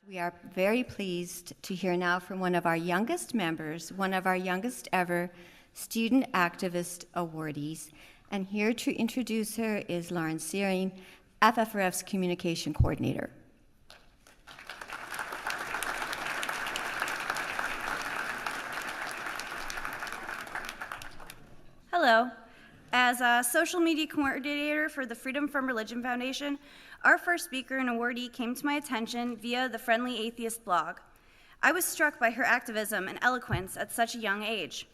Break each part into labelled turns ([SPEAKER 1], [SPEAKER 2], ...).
[SPEAKER 1] We are very pleased to hear now from one of our youngest members, one of our youngest ever student activist awardees. And here to introduce her is Lauren Searing, FFRF's communication coordinator.
[SPEAKER 2] Hello. As a social media coordinator for the Freedom from Religion Foundation, our first speaker and awardee came to my attention via the Friendly Atheist blog. I was struck by her activism and eloquence at such a young age.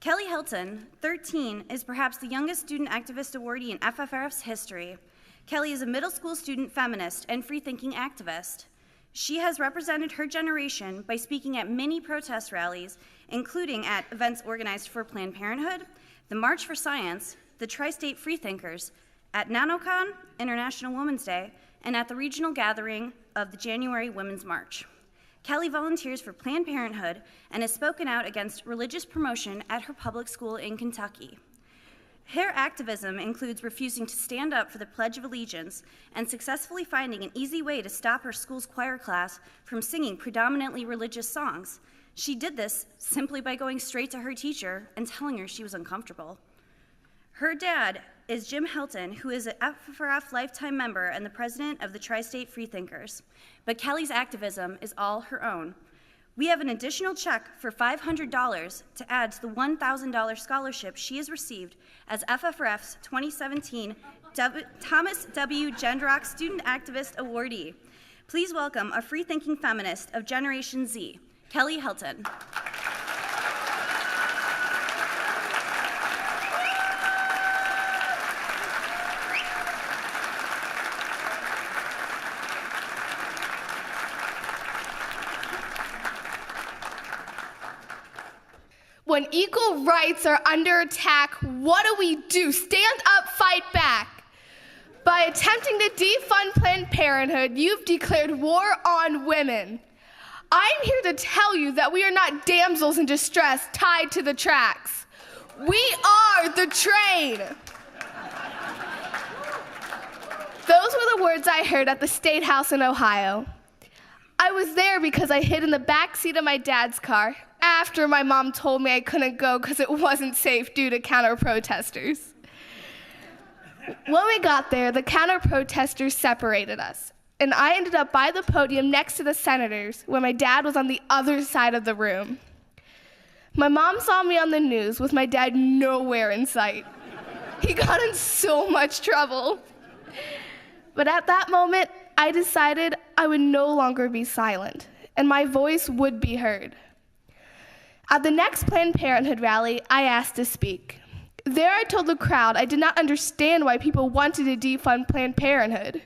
[SPEAKER 2] Kelly Helton, 13, is perhaps the youngest student activist awardee in FFRF's history. Kelly is a middle school student feminist and free-thinking activist. She has represented her generation by speaking at many protest rallies, including at events organized for Planned Parenthood, the March for Science, the Tri-State Freethinkers, at NanoCon, International Women's Day, and at the regional gathering of the January Women's March. Kelly volunteers for Planned Parenthood and has spoken out against religious promotion at her public school in Kentucky. Her activism includes refusing to stand up for the Pledge of Allegiance and successfully finding an easy way to stop her school's choir class from singing predominantly religious songs. She did this simply by going straight to her teacher and telling her she was uncomfortable. Her dad is Jim Helton, who is an FFRF lifetime member and the president of the Tri-State Freethinkers. But Kelly's activism is all her own. We have an additional check for $500 to add to the $1,000 scholarship she has received as FFRF's 2017 Thomas W. Gendrock Student Activist Awardee. Please welcome a free-thinking feminist of Generation Z, Kelly Helton.
[SPEAKER 3] When equal rights are under attack, what do? Stand up, fight back. By attempting to defund Planned Parenthood, you've declared war on women. I'm here to tell you that we are not damsels in distress tied to the tracks. We are the train. Those were the words I heard at the State House in Ohio. I was there because I hid in the back seat of my dad's car after my mom told me I couldn't go because it wasn't safe due to counter-protesters. When we got there, the counter-protesters separated us, and I ended up by the podium next to the senators when my dad was on the other side of the room. My mom saw me on the news with my dad nowhere in sight. He got in so much trouble. But at that moment, I decided I would no longer be silent, and my voice would be heard. At the next Planned Parenthood rally, I asked to speak. There I told the crowd I did not understand why people wanted to defund Planned Parenthood,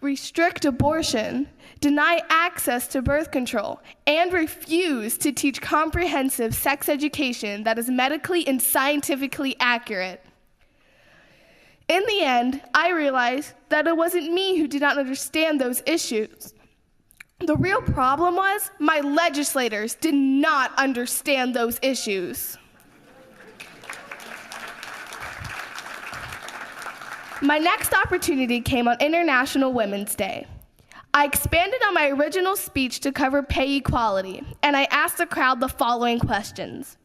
[SPEAKER 3] restrict abortion, deny access to birth control, and refuse to teach comprehensive sex education that is medically and scientifically accurate. In the end, I realized that it wasn't me who did not understand those issues. The real problem was my legislators did not understand those issues. My next opportunity came on International Women's Day. I expanded on my original speech to cover pay equality, and I asked the crowd the following questions.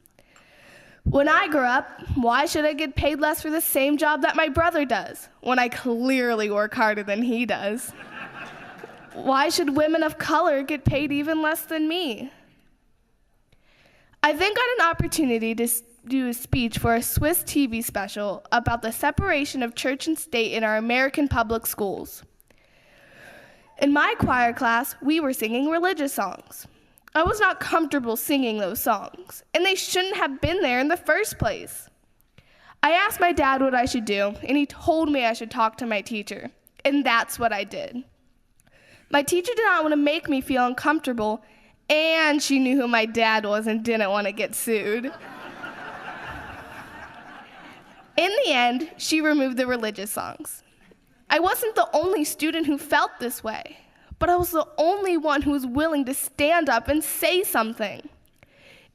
[SPEAKER 3] When I grow up, why should I get paid less for the same job that my brother does, when I clearly work harder than he does? Why should women of color get paid even less than me? I then got an opportunity to do a speech for a Swiss TV special about the separation of church and state in our American public schools. In my choir class, we were singing religious songs. I was not comfortable singing those songs, and they shouldn't have been there in the first place. I asked my dad what I should do, and he told me I should talk to my teacher, and that's what I did. My teacher did not want to make me feel uncomfortable, and she knew who my dad was and didn't want to get sued. In the end, she removed the religious songs. I wasn't the only student who felt this way, but I was the only one who was willing to stand up and say something.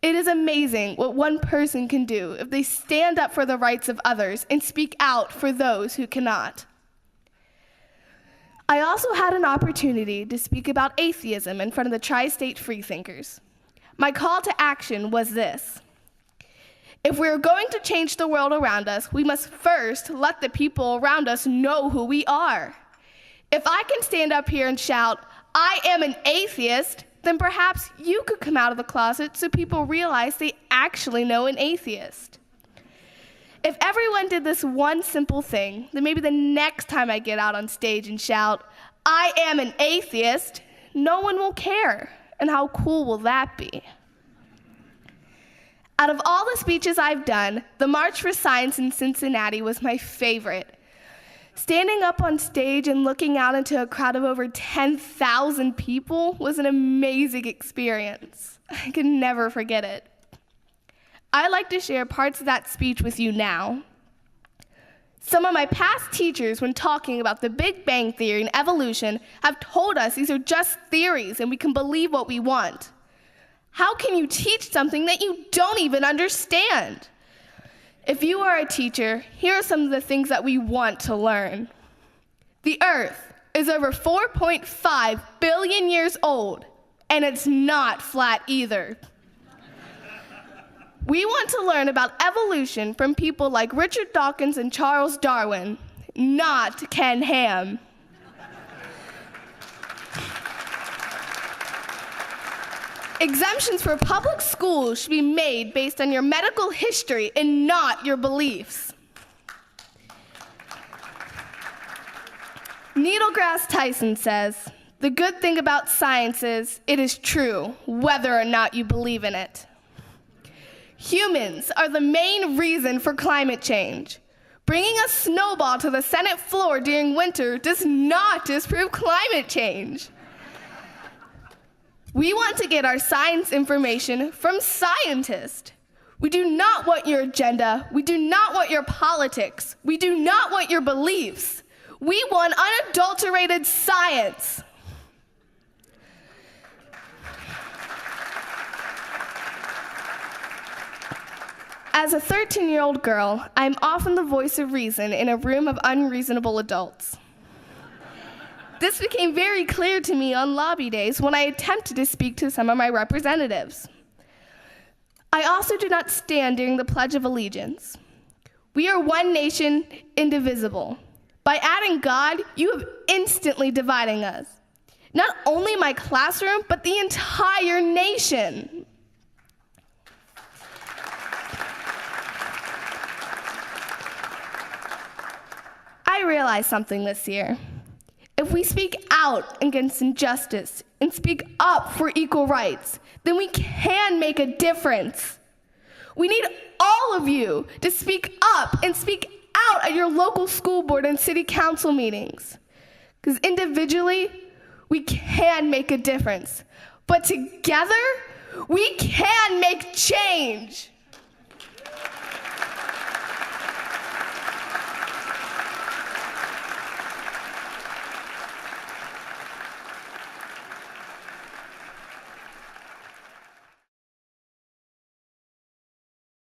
[SPEAKER 3] It is amazing what one person can do if they stand up for the rights of others and speak out for those who cannot. I also had an opportunity to speak about atheism in front of the tri-state freethinkers. My call to action was this: if we're going to change the world around us, we must first let the people around us know who we are. If I can stand up here and shout, "I am an atheist," then perhaps you could come out of the closet so people realize they actually know an atheist. If everyone did this one simple thing, then maybe the next time I get out on stage and shout, "I am an atheist," no one will care. And how cool will that be? Out of all the speeches I've done, the March for Science in Cincinnati was my favorite. Standing up on stage and looking out into a crowd of over 10,000 people was an amazing experience. I can never forget it. I'd like to share parts of that speech with you now. Some of my past teachers, when talking about the Big Bang Theory and evolution, have told us these are just theories and we can believe what we want. How can you teach something that you don't even understand? If you are a teacher, here are some of the things that we want to learn. The Earth is over 4.5 billion years old, and it's not flat either. We want to learn about evolution from people like Richard Dawkins and Charles Darwin, not Ken Ham. Exemptions for public schools should be made based on your medical history and not your beliefs. Neil deGrasse Tyson says, "The good thing about science is it is true, whether or not you believe in it." Humans are the main reason for climate change. Bringing a snowball to the Senate floor during winter does not disprove climate change. We want to get our science information from scientists. We do not want your agenda. We do not want your politics. We do not want your beliefs. We want unadulterated science. As a 13-year-old girl, I am often the voice of reason in a room of unreasonable adults. This became very clear to me on lobby days when I attempted to speak to some of my representatives. I also do not stand during the Pledge of Allegiance. We are one nation, indivisible. By adding God, you have instantly dividing us. Not only my classroom, but the entire nation. I realized something this year. If we speak out against injustice and speak up for equal rights, then we can make a difference. We need all of you to speak up and speak out at your local school board and city council meetings. Because individually, we can make a difference. But together, we can make change.